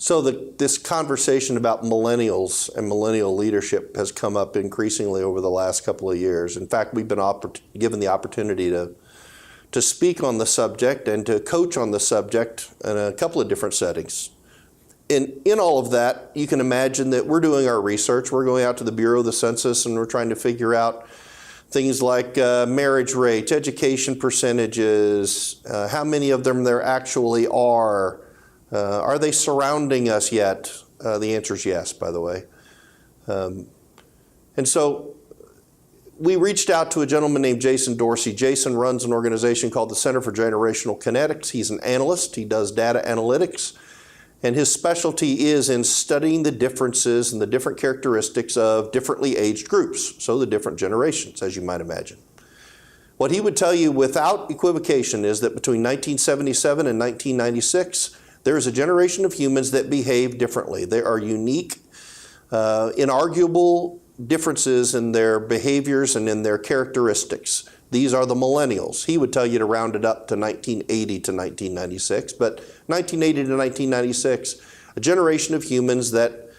So this conversation about millennials and millennial leadership has come up increasingly over the last couple of years. In fact, we've been given the opportunity to speak on the subject and to coach on the subject in a couple of different settings. In all of that, you can imagine that we're doing our research. We're going out to the Bureau of the Census and we're trying to figure out things like marriage rates, education percentages, how many of them there actually are. Are they surrounding us yet? The answer is yes, by the way. And so we reached out to a gentleman named Jason Dorsey. Jason runs an organization called the Center for Generational Kinetics. He's an analyst. He does data analytics. And his specialty is in studying the differences and the different characteristics of differently aged groups, so the different generations, as you might imagine. What he would tell you without equivocation is that between 1977 and 1996, there is a generation of humans that behave differently. There are unique, inarguable differences in their behaviors and in their characteristics. These are the millennials. He would tell you to round it up to 1980 to 1996, but 1980 to 1996, a generation of humans that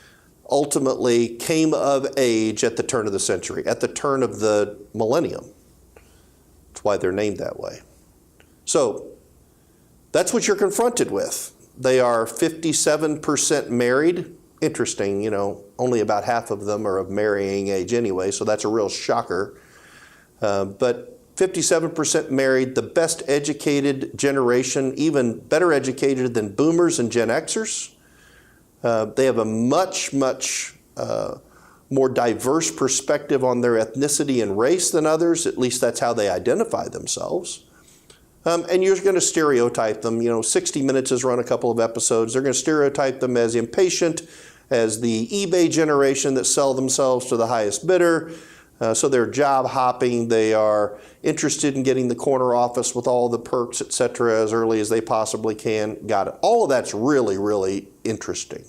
ultimately came of age at the turn of the century, at the turn of the millennium. That's why they're named that way. So that's what you're confronted with. They are 57% married. Interesting, you know, only about half of them are of marrying age anyway, so that's a real shocker. But 57% married, the best educated generation, even better educated than boomers and Gen Xers. They have a much more diverse perspective on their ethnicity and race than others. At least that's how they identify themselves. And you're going to stereotype them. You know, 60 Minutes has run a couple of episodes. They're going to stereotype them as impatient, as the eBay generation that sell themselves to the highest bidder. So they're job hopping. They are interested in getting the corner office with all the perks, et cetera, as early as they possibly can. Got it. All of that's really, really interesting.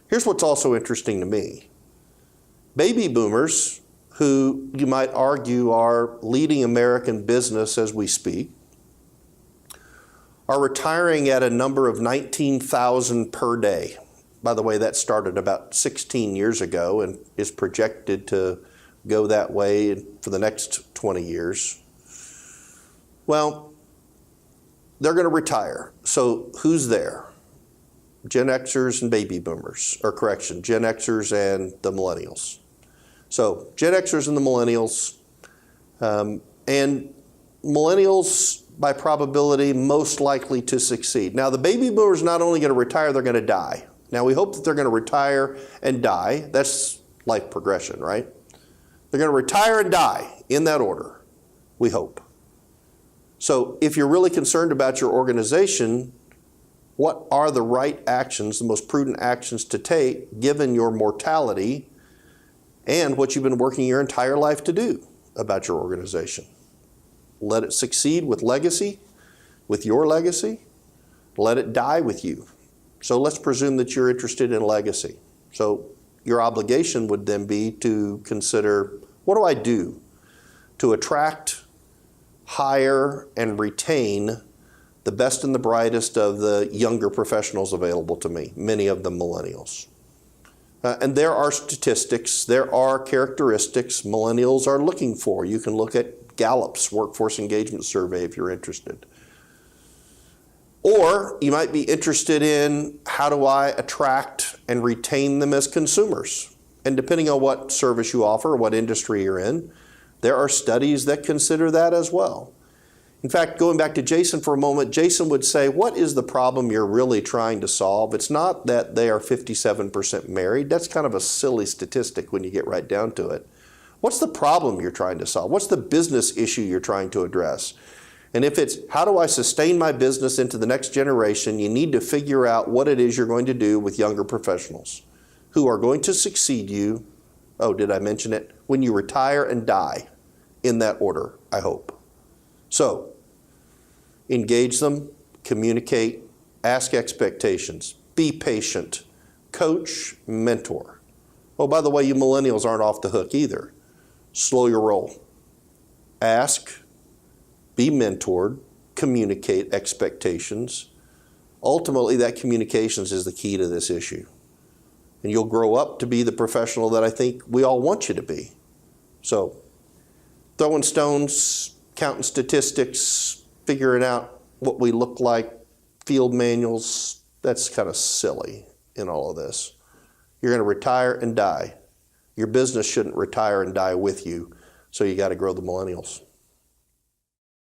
Here's what's also interesting to me. Baby boomers, who you might argue are leading American business as we speak, are retiring at a number of 19,000 per day. By the way, that started about 16 years ago and is projected to go that way for the next 20 years. Well, they're going to retire. So who's there? Gen Xers and baby boomers, or correction, Gen Xers and the millennials. So Gen Xers and the millennials, and millennials by probability most likely to succeed. Now the baby boomers not only going to retire, they're going to die. Now we hope that they're going to retire and die. That's life progression, right? They're going to retire and die in that order, we hope. So if you're really concerned about your organization, what are the right actions, the most prudent actions to take given your mortality and what you've been working your entire life to do about your organization? Let it succeed with legacy, with your legacy. Let it die with you. So let's presume that you're interested in legacy. So your obligation would then be to consider, what do I do to attract, hire, and retain the best and the brightest of the younger professionals available to me, many of them millennials. And there are statistics, there are characteristics millennials are looking for. You can look at Gallup's Workforce Engagement Survey if you're interested. Or you might be interested in, how do I attract and retain them as consumers? And depending on what service you offer, or what industry you're in, there are studies that consider that as well. In fact, going back to Jason for a moment, Jason would say, what is the problem you're really trying to solve? It's not that they are 57% married. That's kind of a silly statistic when you get right down to it. What's the problem you're trying to solve? What's the business issue you're trying to address? And if it's, how do I sustain my business into the next generation, you need to figure out what it is you're going to do with younger professionals who are going to succeed you, oh, did I mention it? When you retire and die, in that order, I hope. So, engage them, communicate, ask expectations, be patient, coach, mentor. Oh, by the way, you millennials aren't off the hook either. Slow your roll. Ask, be mentored, communicate expectations, Ultimately, that communications is the key to this issue. And you'll grow up to be the professional that I think we all want you to be. So, throwing stones, counting statistics, figuring out what we look like, field manuals, that's kind of silly in all of this. You're going to retire and die. Your business shouldn't retire and die with you, so you got to grow the millennials.